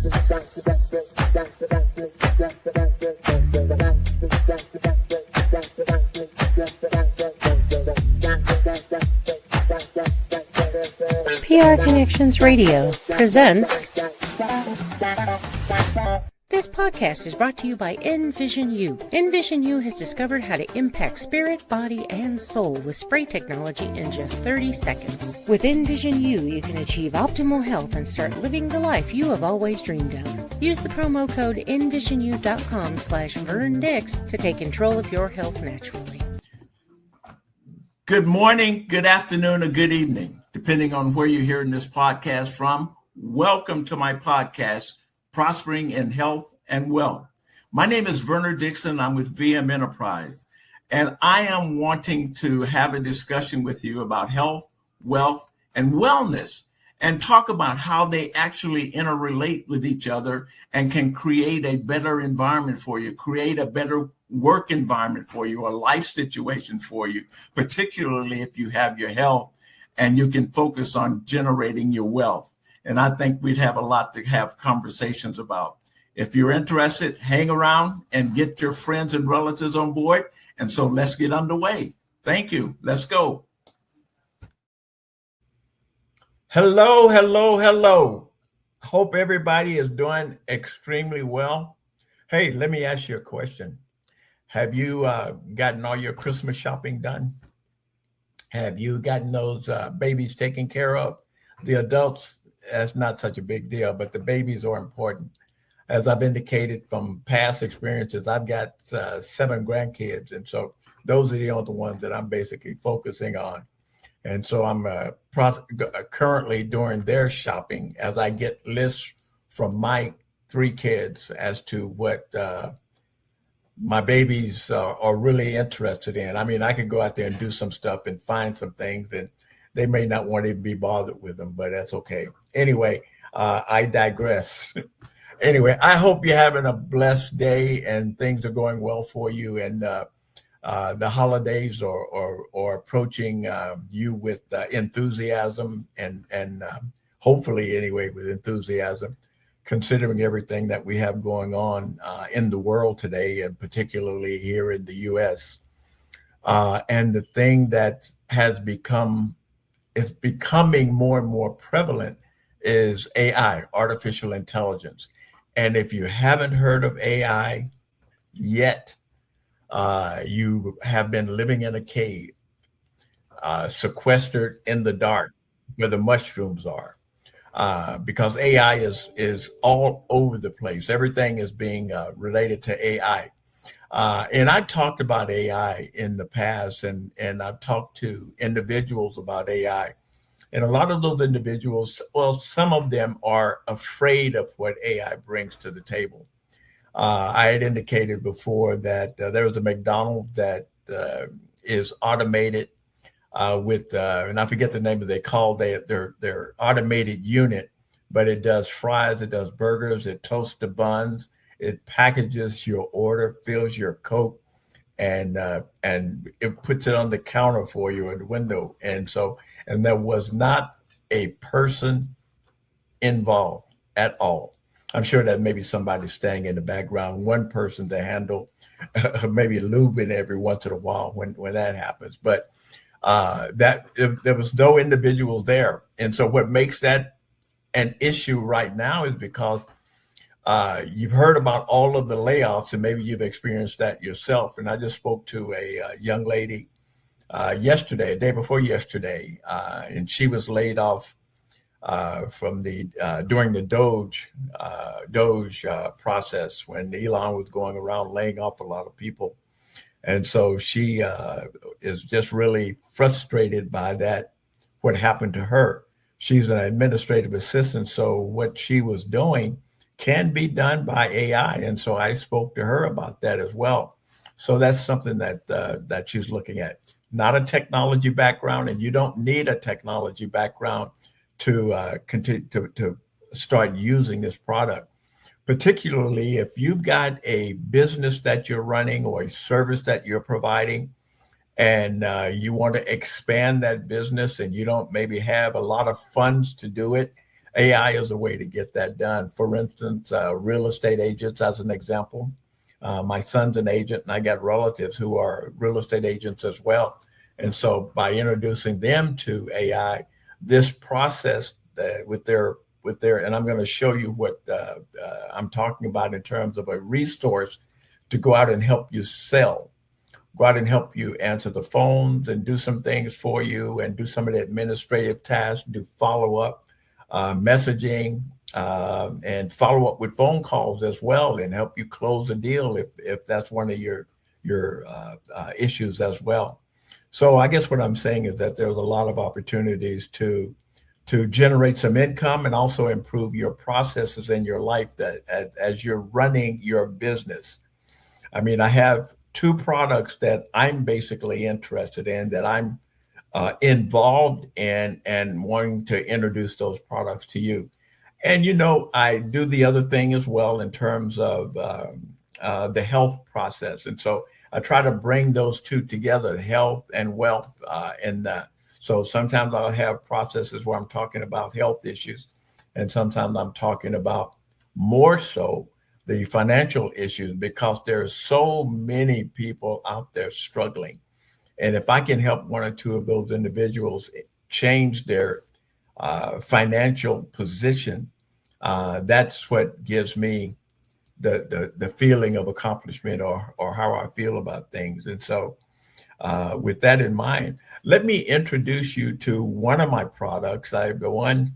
PR Connections Radio presents. This podcast is brought to you by Envision U. Envision U has discovered how to impact spirit, body, and soul with spray technology in just 30 seconds. With Envision U, you can achieve optimal health and start living the life you have always dreamed of. Use the promo code envisionu.com/VernDix to take control of your health naturally. Good morning, good afternoon, or good evening, depending on where you're hearing this podcast from. Welcome to my podcast, Prospering in Health and Wealth. My name is Werner Dixon. I'm with VM Enterprise, and I am wanting to have a discussion with you about health, wealth, and wellness, and talk about how they actually interrelate with each other and can create a better environment for you, create a better work environment for you, a life situation for you, particularly if you have your health and you can focus on generating your wealth. And I think we'd have a lot to have conversations about. If you're interested, hang around and get your friends and relatives on board. And so let's get underway. Thank you. Let's go. Hello, hello, hello. Hope everybody is doing extremely well. Hey, let me ask you a question. Have you gotten all your Christmas shopping done? Have you gotten those babies taken care of? The adults, that's not such a big deal, but the babies are important. As I've indicated from past experiences, I've got 7 grandkids. And so those are the only ones that I'm basically focusing on. And so I'm currently doing their shopping as I get lists from my 3 kids as to what my babies are really interested in. I mean, I could go out there and do some stuff and find some things, and they may not want to be bothered with them, but that's okay. Anyway, I digress. Anyway, I hope you're having a blessed day and things are going well for you. And the holidays are approaching you with enthusiasm and hopefully anyway with enthusiasm, considering everything that we have going on in the world today, and particularly here in the U.S. And the thing that is becoming more and more prevalent is AI, artificial intelligence. And if you haven't heard of AI yet, you have been living in a cave, sequestered in the dark where the mushrooms are. Because AI is all over the place. Everything is being related to AI. And I've talked about AI in the past, and I've talked to individuals about AI. And a lot of those individuals, well, some of them are afraid of what AI brings to the table. I had indicated before that there was a McDonald's that is automated with, and I forget the name of they call their automated unit, but it does fries, it does burgers, it toasts the buns, it packages your order, fills your Coke, and it puts it on the counter for you at the window. And there was not a person involved at all. I'm sure that maybe somebody staying in the background, one person to handle maybe lubing every once in a while when that happens. But there was no individual there. And so what makes that an issue right now is because you've heard about all of the layoffs, and maybe you've experienced that yourself. And I just spoke to a young lady yesterday, a day before yesterday, and she was laid off from during the Doge process when Elon was going around laying off a lot of people. And so she is just really frustrated by that, what happened to her. She's an administrative assistant, so what she was doing can be done by AI. And so I spoke to her about that as well. So that's something that she's looking at. Not a technology background, and you don't need a technology background to continue to start using this product. Particularly if you've got a business that you're running or a service that you're providing, and you want to expand that business and you don't maybe have a lot of funds to do it, AI is a way to get that done. For instance, real estate agents, as an example. My son's an agent, and I got relatives who are real estate agents as well. And so, by introducing them to AI, this process and I'm going to show you what I'm talking about in terms of a resource to go out and help you sell, go out and help you answer the phones and do some things for you and do some of the administrative tasks, do follow up messaging, and follow up with phone calls as well, and help you close a deal if that's one of your issues as well. So I guess what I'm saying is that there's a lot of opportunities to generate some income and also improve your processes in your life that as you're running your business. I mean, I have two products that I'm basically interested in, that I'm involved in, and wanting to introduce those products to you. And I do the other thing as well in terms of the health process, and so I try to bring those two together, health and wealth. So sometimes I'll have processes where I'm talking about health issues, and sometimes I'm talking about more so the financial issues, because there's so many people out there struggling. And if I can help one or two of those individuals change their financial position, that's what gives me the feeling of accomplishment, or how I feel about things. And so, with that in mind, let me introduce you to one of my products. I have one,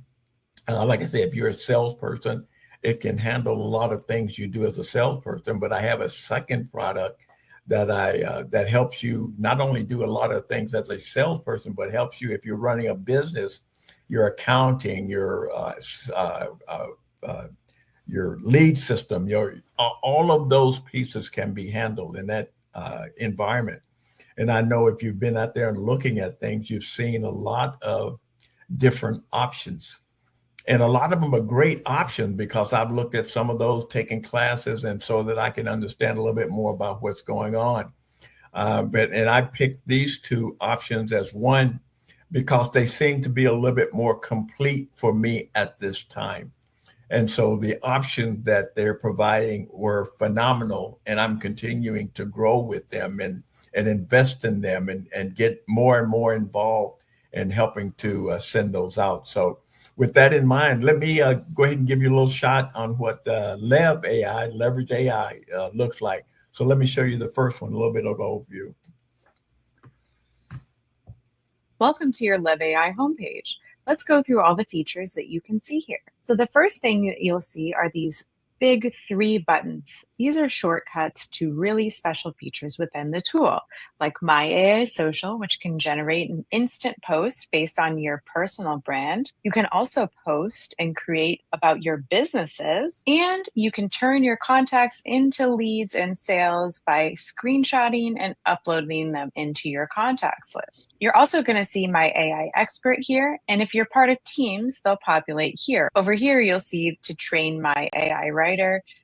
like I said, if you're a salesperson, it can handle a lot of things you do as a salesperson. But I have a second product that helps you not only do a lot of things as a salesperson, but helps you if you're running a business, your accounting, your lead system, all of those pieces can be handled in that environment. And I know if you've been out there and looking at things, you've seen a lot of different options. And a lot of them are great options, because I've looked at some of those, taking classes, and so that I can understand a little bit more about what's going on. And I picked these two options as one because they seem to be a little bit more complete for me at this time. And so the options that they're providing were phenomenal, and I'm continuing to grow with them and invest in them, and get more and more involved in helping to send those out. So with that in mind, let me go ahead and give you a little shot on what Leverage AI looks like. So let me show you the first one, a little bit of an overview. Welcome to your Lev AI homepage. Let's go through all the features that you can see here. So the first thing that you'll see are these big 3 buttons. These are shortcuts to really special features within the tool, like My AI Social, which can generate an instant post based on your personal brand. You can also post and create about your businesses, and you can turn your contacts into leads and sales by screenshotting and uploading them into your contacts list. You're also going to see My AI Expert here, and if you're part of Teams, they'll populate here. Over here, you'll see to train My AI Writer.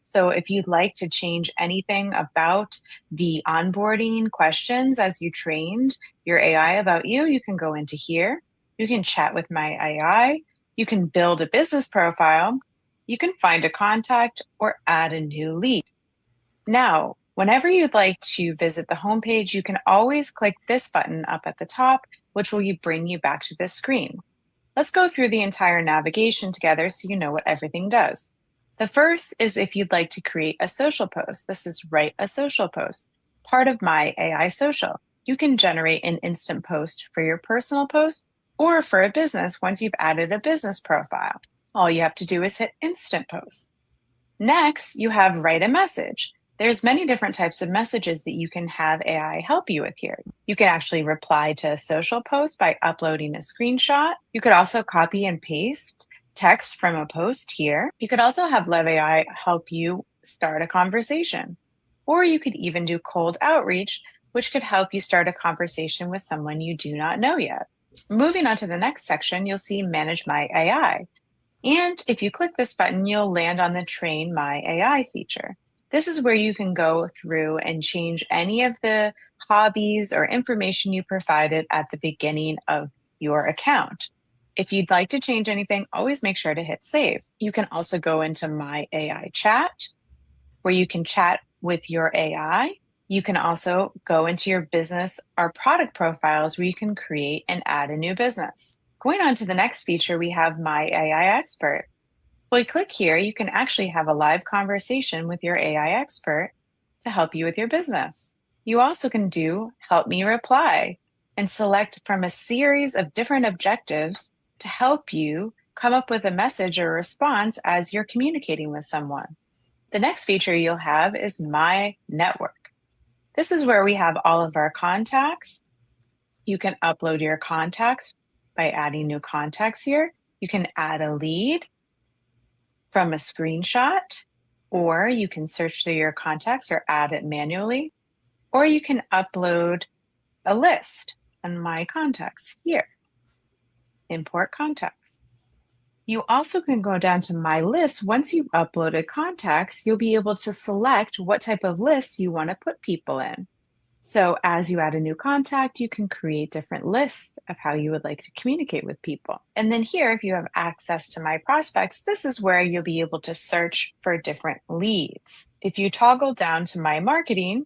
So if you'd like to change anything about the onboarding questions as you trained your AI about you, you can go into here. You can chat with My AI. You can build a business profile. You can find a contact or add a new lead. Now, whenever you'd like to visit the homepage, you can always click this button up at the top, which will bring you back to this screen. Let's go through the entire navigation together so you know what everything does. The first is if you'd like to create a social post. This is Write a Social Post, part of My AI Social. You can generate an instant post for your personal post or for a business once you've added a business profile. All you have to do is hit Instant Post. Next, you have Write a Message. There's many different types of messages that you can have AI help you with here. You can actually reply to a social post by uploading a screenshot. You could also copy and paste text from a post here. You could also have Lev AI help you start a conversation. Or you could even do cold outreach, which could help you start a conversation with someone you do not know yet. Moving on to the next section, you'll see Manage My AI. And if you click this button, you'll land on the Train My AI feature. This is where you can go through and change any of the hobbies or information you provided at the beginning of your account. If you'd like to change anything, always make sure to hit save. You can also go into My AI Chat, where you can chat with your AI. You can also go into your business or product profiles where you can create and add a new business. Going on to the next feature, we have My AI Expert. When you click here, you can actually have a live conversation with your AI expert to help you with your business. You also can do Help Me Reply and select from a series of different objectives to help you come up with a message or response as you're communicating with someone. The next feature you'll have is My Network. This is where we have all of our contacts. You can upload your contacts by adding new contacts here. You can add a lead from a screenshot, or you can search through your contacts or add it manually, or you can upload a list on My Contacts here. Import contacts. You also can go down to My List. Once you've uploaded contacts, you'll be able to select what type of list you want to put people in. So as you add a new contact, you can create different lists of how you would like to communicate with people. And then here, if you have access to My Prospects, this is where you'll be able to search for different leads. If you toggle down to My Marketing,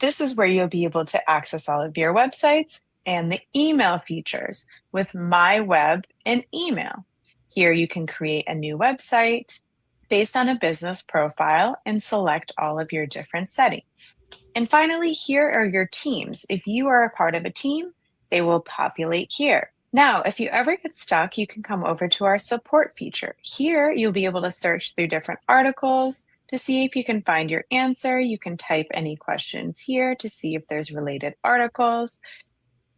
this is where you'll be able to access all of your websites and the email features with My Web and Email. Here you can create a new website based on a business profile and select all of your different settings. And finally, here are your teams. If you are a part of a team, they will populate here. Now, if you ever get stuck, you can come over to our support feature. Here, you'll be able to search through different articles to see if you can find your answer. You can type any questions here to see if there's related articles.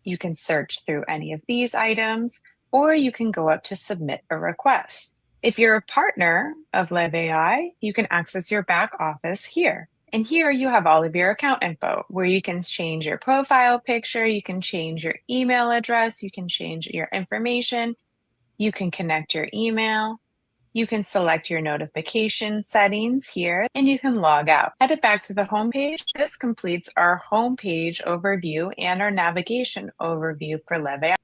You can search through any of these items, or you can go up to submit a request. If you're a partner of LevAI, you can access your back office here. And here you have all of your account info where you can change your profile picture, you can change your email address, you can change your information, you can connect your email, you can select your notification settings here, and you can log out. Head back to the homepage. This completes our homepage overview and our navigation overview for LevAI.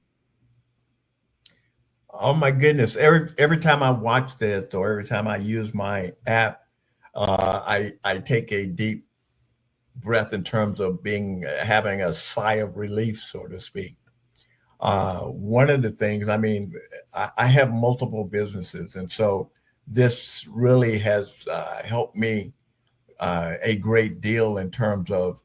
Oh my goodness. Every time I watch this or every time I use my app, I take a deep breath in terms of having a sigh of relief, so to speak. One of the things, I mean, I have multiple businesses, and so this really has helped me a great deal in terms of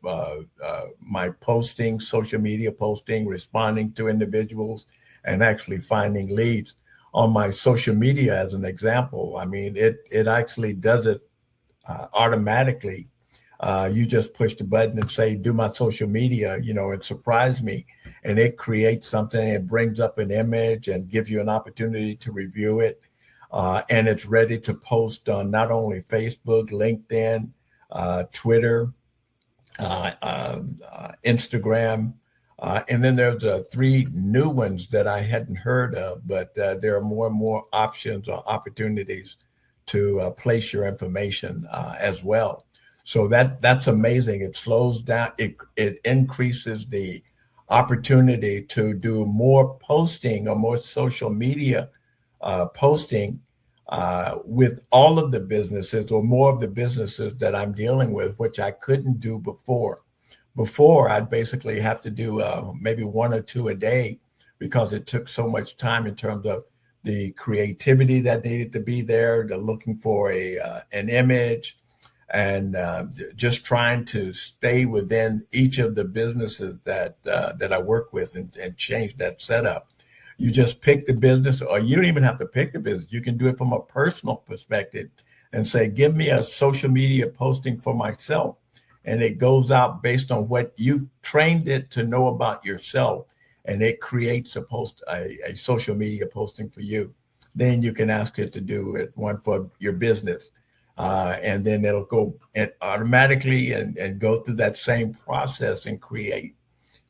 my posting, social media posting, responding to individuals, and actually finding leads on my social media. As an example, I mean, it actually does it automatically. You just push the button and say, do my social media, it surprised me. And it creates something, it brings up an image and gives you an opportunity to review it. And it's ready to post on not only Facebook, LinkedIn, Twitter, Instagram. And then there's 3 new ones that I hadn't heard of, but there are more and more options or opportunities to place your information as well. So that's amazing. It slows down. It increases the opportunity to do more posting or more social media posting with all of the businesses or more of the businesses that I'm dealing with, which I couldn't do before. Before, I'd basically have to do maybe 1 or 2 a day because it took so much time in terms of the creativity that needed to be there, the looking for an image, and just trying to stay within each of the businesses that I work with and change that setup. You just pick the business, or you don't even have to pick the business. You can do it from a personal perspective and say, give me a social media posting for myself. And it goes out based on what you've trained it to know about yourself. And it creates a social media posting for you. Then you can ask it to do one for your business. And then it'll go automatically and go through that same process and create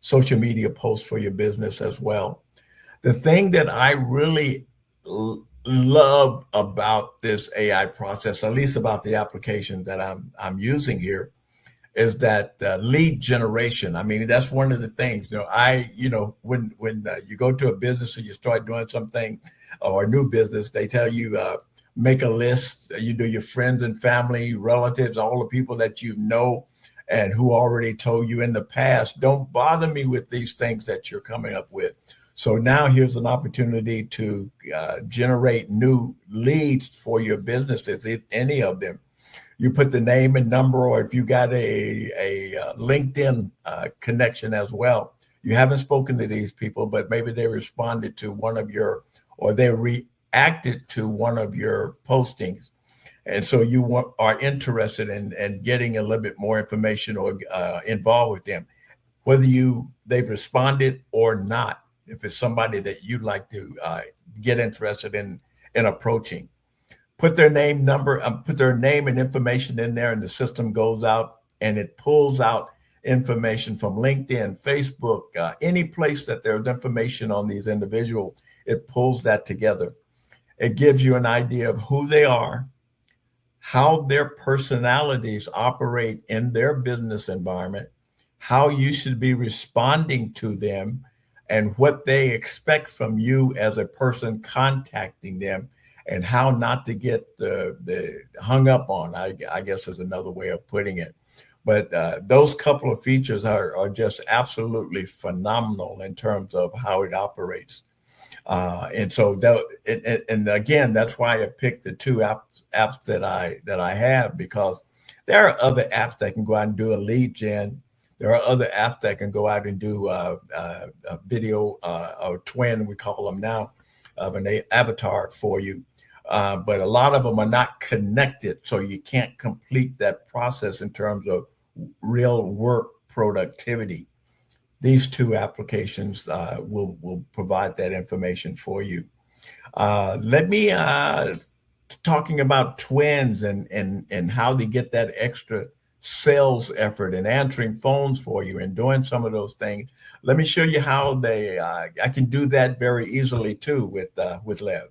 social media posts for your business as well. The thing that I really love about this AI process, at least about the application that I'm using here, is that lead generation. I mean, that's one of the things, when you go to a business and you start doing something or a new business, they tell you, make a list. You do your friends and family, relatives, all the people that you know and who already told you in the past, don't bother me with these things that you're coming up with. So now here's an opportunity to generate new leads for your businesses, if any of them. You put the name and number, or if you got a LinkedIn connection as well. You haven't spoken to these people, but maybe they responded to one of your, or they reacted to one of your postings. And so you are interested in getting a little bit more information or involved with them, whether they've responded or not. If it's somebody that you'd like to get interested in approaching, put their name, number, put their name and information in there, and the system goes out and it pulls out information from LinkedIn, Facebook, any place that there's information on these individuals. It pulls that together. It gives you an idea of who they are, how their personalities operate in their business environment, how you should be responding to them, and what they expect from you as a person contacting them, and how not to get the hung up on, I guess is another way of putting it. But those couple of features are just absolutely phenomenal in terms of how it operates. And so, and again, that's why I picked the two apps that I have, because there are other apps that can go out and do a lead gen. There are other apps that can go out and do a video or twin, we call them now, of an avatar for you. But a lot of them are not connected, so you can't complete that process in terms of real work productivity. These two applications will provide that information for you. Let me talking about twins and how they get that extra sales effort and answering phones for you and doing some of those things. Let me show you how I can do that very easily too with Lev.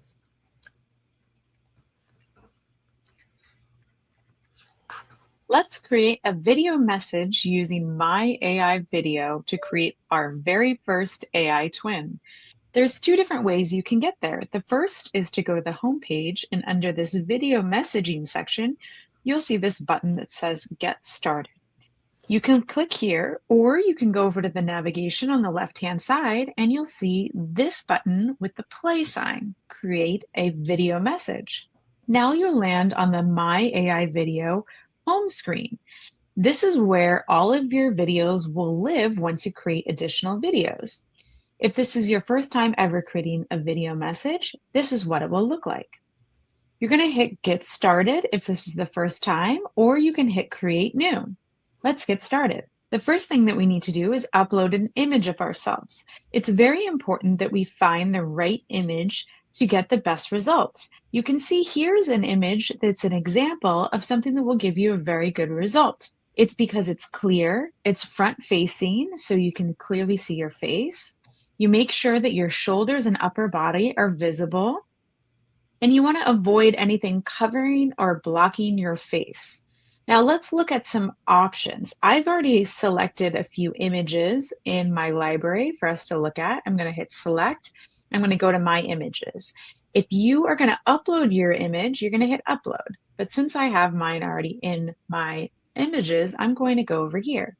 Let's create a video message using My AI Video to create our very first AI twin. There's two different ways you can get there. The first is to go to the home page, and under this video messaging section, you'll see this button that says Get Started. You can click here, or you can go over to the navigation on the left-hand side, and you'll see this button with the play sign, Create a Video Message. Now you'll land on the My AI Video home screen. This is where all of your videos will live once you create additional videos. If this is your first time ever creating a video message, this is what it will look like. You're going to hit Get Started if this is the first time, or you can hit Create New. Let's get started. The first thing that we need to do is upload an image of ourselves. It's very important that we find the right image to get the best results. You can see here's an image that's an example of something that will give you a very good result. It's because it's clear, it's front facing, so you can clearly see your face. You make sure that your shoulders and upper body are visible, and you want to avoid anything covering or blocking your face. Now let's look at some options. I've already selected a few images in my library for us to look at. I'm going to hit select. I'm going to go to My Images. If you are going to upload your image, you're going to hit Upload. But since I have mine already in My Images, I'm going to go over here.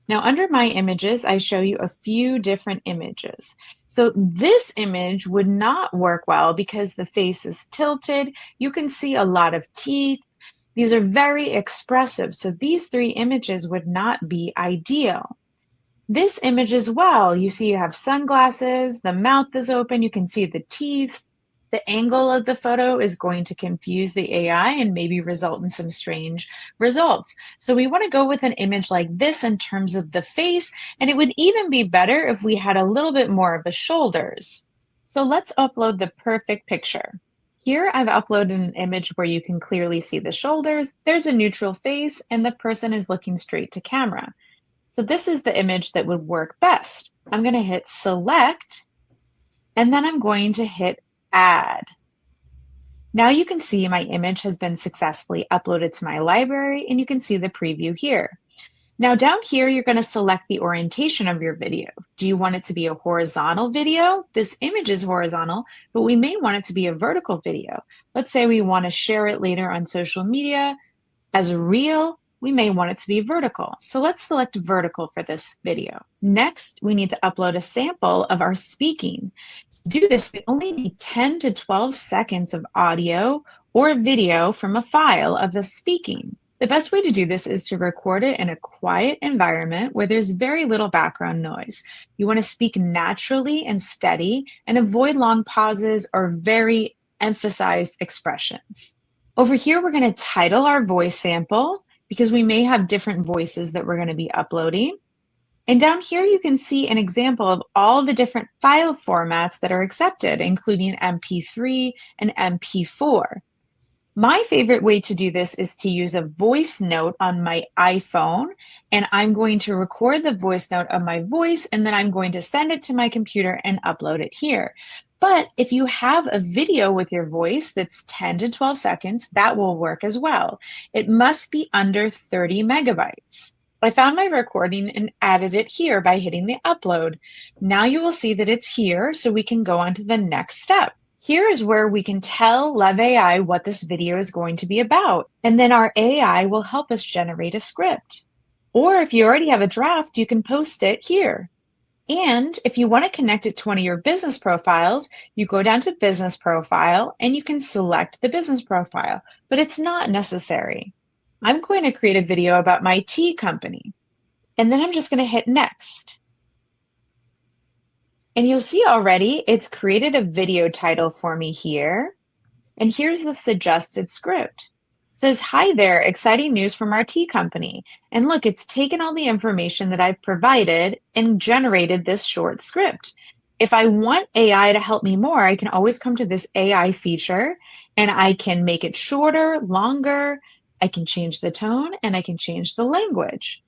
Now, under My Images, I show you a few different images. So this image would not work well because the face is tilted. You can see a lot of teeth. These are very expressive. So these three images would not be ideal. This image as well, you see you have sunglasses, the mouth is open, you can see the teeth. The angle of the photo is going to confuse the AI and maybe result in some strange results. So we want to go with an image like this in terms of the face, and it would even be better if we had a little bit more of the shoulders. So let's upload the perfect picture. Here I've uploaded an image where you can clearly see the shoulders, there's a neutral face, and the person is looking straight to camera. So this is the image that would work best. I'm going to hit select, and then I'm going to hit add. Now you can see my image has been successfully uploaded to my library, and you can see the preview here. Now down here, you're going to select the orientation of your video. Do you want it to be a horizontal video? This image is horizontal, but we may want it to be a vertical video. Let's say we want to share it later on social media as a reel. We may want it to be vertical. So let's select vertical for this video. Next, we need to upload a sample of our speaking. To do this, we only need 10 to 12 seconds of audio or video from a file of us speaking. The best way to do this is to record it in a quiet environment where there's very little background noise. You want to speak naturally and steady and avoid long pauses or very emphasized expressions. Over here, we're going to title our voice sample because we may have different voices that we're going to be uploading. And down here, you can see an example of all the different file formats that are accepted, including MP3 and MP4. My favorite way to do this is to use a voice note on my iPhone, and I'm going to record the voice note of my voice, and then I'm going to send it to my computer and upload it here. But if you have a video with your voice that's 10 to 12 seconds, that will work as well. It must be under 30 megabytes. I found my recording and added it here by hitting the upload. Now you will see that it's here, so we can go on to the next step. Here is where we can tell LevAI what this video is going to be about, and then our AI will help us generate a script. Or if you already have a draft, you can post it here. And if you want to connect it to one of your business profiles, you go down to Business Profile and you can select the business profile, but it's not necessary. I'm going to create a video about my tea company, and then I'm just going to hit Next. And you'll see already it's created a video title for me here. And here's the suggested script. It says, "Hi there, exciting news from our tea company." And look, it's taken all the information that I've provided and generated this short script. If I want AI to help me more, I can always come to this AI feature and I can make it shorter, longer. I can change the tone and I can change the language.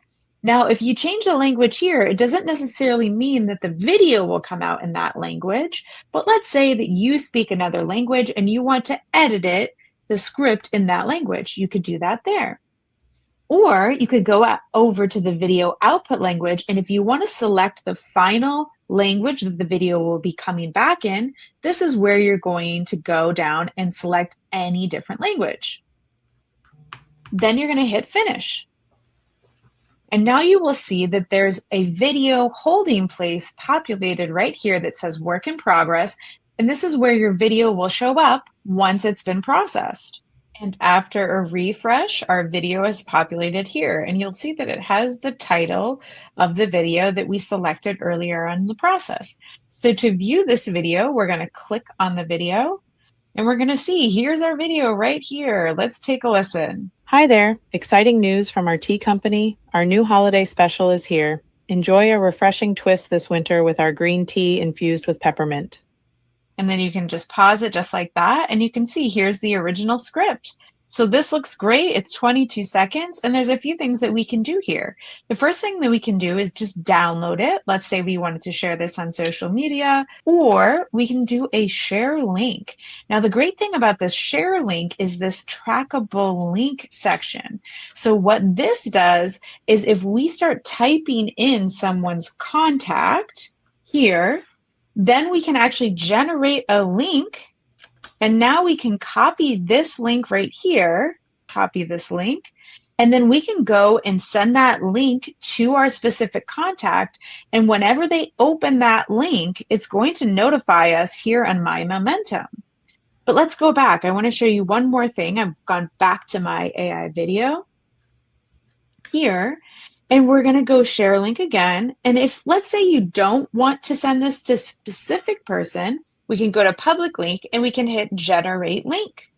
Now, if you change the language here, it doesn't necessarily mean that the video will come out in that language, but let's say that you speak another language and you want to edit it, the script in that language. You could do that there. Or you could go over to the video output language, and if you want to select the final language that the video will be coming back in, this is where you're going to go down and select any different language. Then you're going to hit Finish. And now you will see that there's a video holding place populated right here that says Work in Progress. And this is where your video will show up once it's been processed. And after a refresh, our video is populated here. And you'll see that it has the title of the video that we selected earlier on in the process. So to view this video, we're going to click on the video. And we're going to see, here's our video right here. Let's take a listen. Hi there. Exciting news from our tea company. Our new holiday special is here. Enjoy a refreshing twist this winter with our green tea infused with peppermint. And then you can just pause it just like that. And you can see here's the original script. So this looks great. It's 22 seconds. And there's a few things that we can do here. The first thing that we can do is just download it. Let's say we wanted to share this on social media, or we can do a share link. Now, the great thing about this share link is this trackable link section. So what this does is if we start typing in someone's contact here, then we can actually generate a link. And now we can copy this link right here, copy this link, and then we can go and send that link to our specific contact. And whenever they open that link, it's going to notify us here on My Momentum. But let's go back. I want to show you one more thing. I've gone back to my AI video here, and we're going to go share link again. And if, let's say you don't want to send this to a specific person, we can go to public link and we can hit generate link.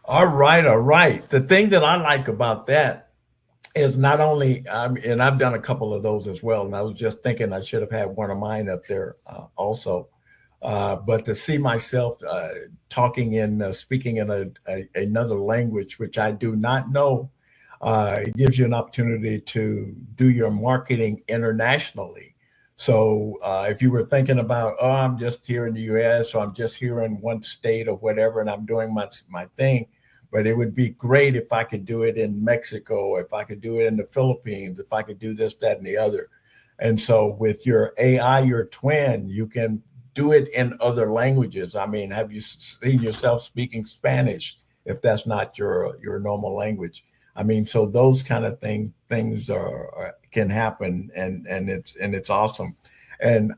All right, all right. The thing that I like about that is not only, and I've done a couple of those as well, and I was just thinking I should have had one of mine up there also, but to see myself talking in, speaking in another language, which I do not know, it gives you an opportunity to do your marketing internationally. So if you were thinking about, oh, I'm just here in the US, or I'm just here in one state or whatever, and I'm doing my thing, but it would be great if I could do it in Mexico, if I could do it in the Philippines, if I could do this, that, and the other. And so with your AI, your twin, you can do it in other languages. I mean, have you seen yourself speaking Spanish if that's not your normal language? I mean, so those kind of things can happen, and it's awesome. And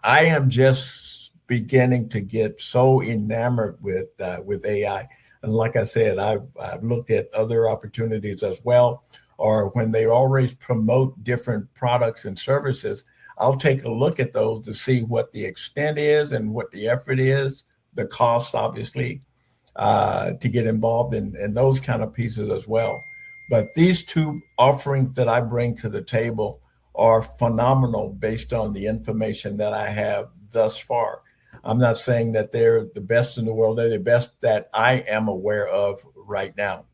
I am just beginning to get so enamored with AI. And like I said, I've looked at other opportunities as well, or when they always promote different products and services, I'll take a look at those to see what the extent is and what the effort is, the cost, obviously, to get involved in those kind of pieces as well. But these two offerings that I bring to the table are phenomenal based on the information that I have thus far. I'm not saying that they're the best in the world. They're the best that I am aware of right now.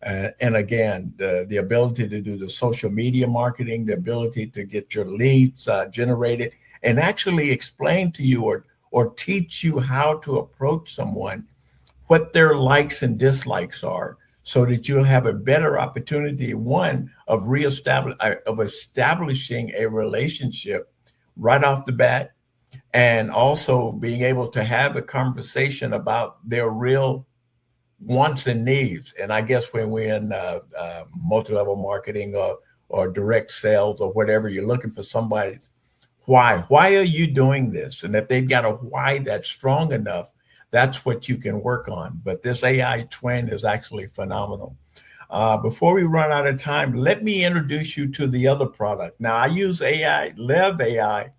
And again, the ability to do the social media marketing, the ability to get your leads generated and actually explain to you or teach you how to approach someone, what their likes and dislikes are, so that you'll have a better opportunity, one, of establishing a relationship right off the bat, and also being able to have a conversation about their real wants and needs. And I guess when we're in multi-level marketing or direct sales or whatever, you're looking for somebody's why. Why are you doing this? And if they've got a why that's strong enough, that's what you can work on. But this AI twin is actually phenomenal. Before we run out of time, let me introduce you to the other product. Now, I use Lev AI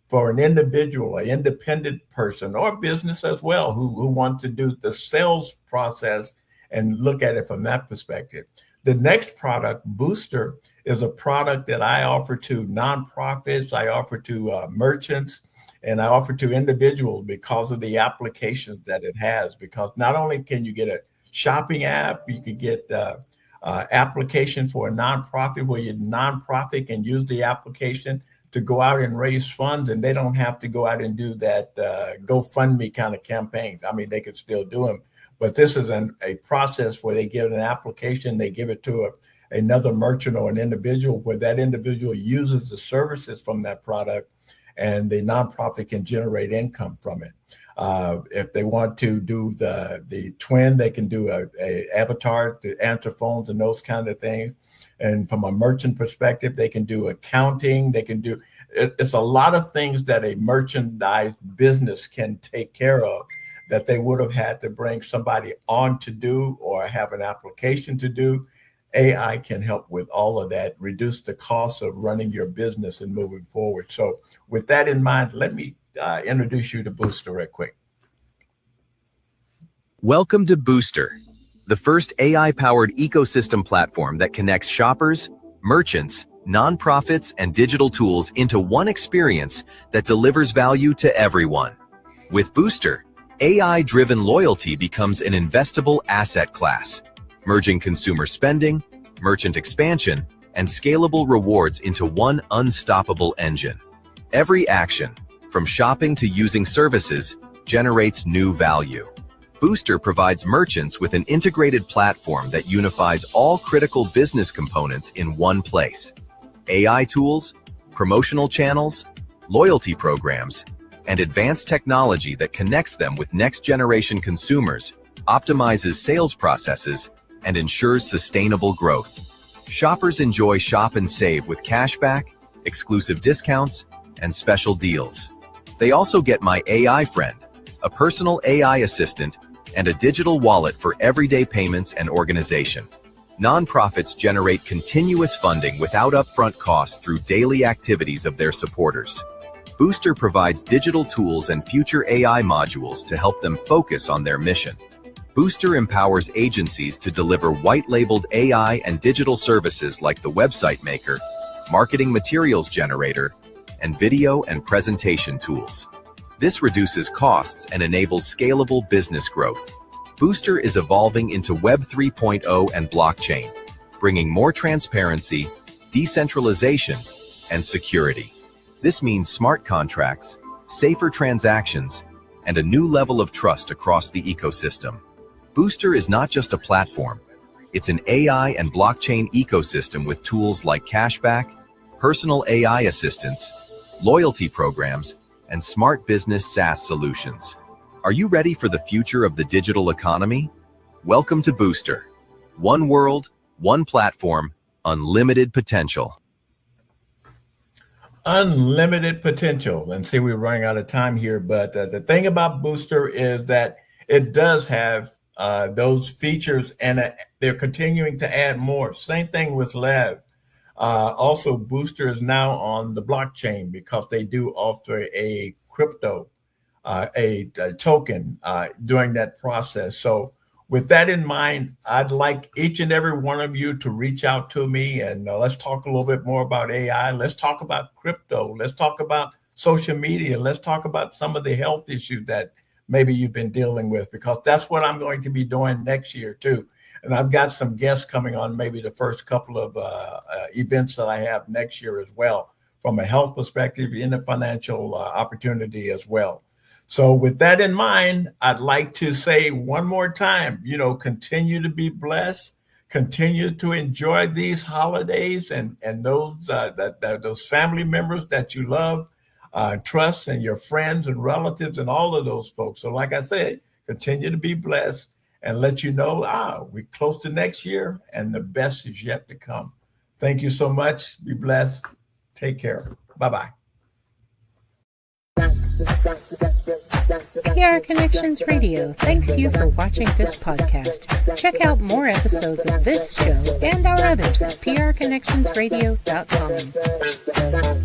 for an individual, an independent person or business as well, who want to do the sales process and look at it from that perspective. The next product, Booster, is a product that I offer to nonprofits, I offer to merchants, and I offer to individuals because of the applications that it has. Because not only can you get a shopping app, you can get application for a nonprofit where your nonprofit can use the application to go out and raise funds, and they don't have to go out and do that GoFundMe kind of campaigns. I mean, they could still do them, but this is a process where they give an application, they give it to another merchant or an individual, where that individual uses the services from that product, and the nonprofit can generate income from it. If they want to do the twin, they can do a avatar to answer phones and those kind of things. And from a merchant perspective, they can do accounting. They can do it's a lot of things that a merchandise business can take care of that they would have had to bring somebody on to do or have an application to do. AI can help with all of that, reduce the cost of running your business and moving forward. So with that in mind, let me introduce you to Booster real quick. Welcome to Booster, the first AI-powered ecosystem platform that connects shoppers, merchants, nonprofits, and digital tools into one experience that delivers value to everyone. With Booster, AI-driven loyalty becomes an investable asset class, merging consumer spending, merchant expansion, and scalable rewards into one unstoppable engine. Every action, from shopping to using services, generates new value. Booster provides merchants with an integrated platform that unifies all critical business components in one place. AI tools, promotional channels, loyalty programs, and advanced technology that connects them with next-generation consumers, optimizes sales processes, and ensures sustainable growth. Shoppers enjoy shop and save with cashback, exclusive discounts, and special deals. They also get My AI Friend, a personal AI assistant, and a digital wallet for everyday payments and organization. Nonprofits generate continuous funding without upfront costs through daily activities of their supporters. Booster provides digital tools and future AI modules to help them focus on their mission. Booster empowers agencies to deliver white-labeled AI and digital services like the website maker, marketing materials generator, and video and presentation tools. This reduces costs and enables scalable business growth. Booster is evolving into Web 3.0 and blockchain, bringing more transparency, decentralization, and security. This means smart contracts, safer transactions, and a new level of trust across the ecosystem. Booster is not just a platform. It's an AI and blockchain ecosystem with tools like cashback, personal AI assistants, loyalty programs, and smart business SaaS solutions. Are you ready for the future of the digital economy? Welcome to Booster. One world, one platform, unlimited potential. Unlimited potential. And see, we're running out of time here, but the thing about Booster is that it does have those features, and they're continuing to add more. Same thing with Lev. Also, Booster is now on the blockchain because they do offer a crypto, a token during that process. So with that in mind, I'd like each and every one of you to reach out to me and let's talk a little bit more about AI. Let's talk about crypto. Let's talk about social media. Let's talk about some of the health issues that maybe you've been dealing with, because that's what I'm going to be doing next year too. And I've got some guests coming on maybe the first couple of events that I have next year as well, from a health perspective and a financial opportunity as well. So with that in mind, I'd like to say one more time, continue to be blessed, continue to enjoy these holidays and those those family members that you love, trust, and your friends and relatives and all of those folks. So like I said, continue to be blessed and let you know, we're close to next year and the best is yet to come. Thank you so much. Be blessed. Take care. Bye-bye. PR Connections Radio thanks you for watching this podcast. Check out more episodes of this show and our others at prconnectionsradio.com.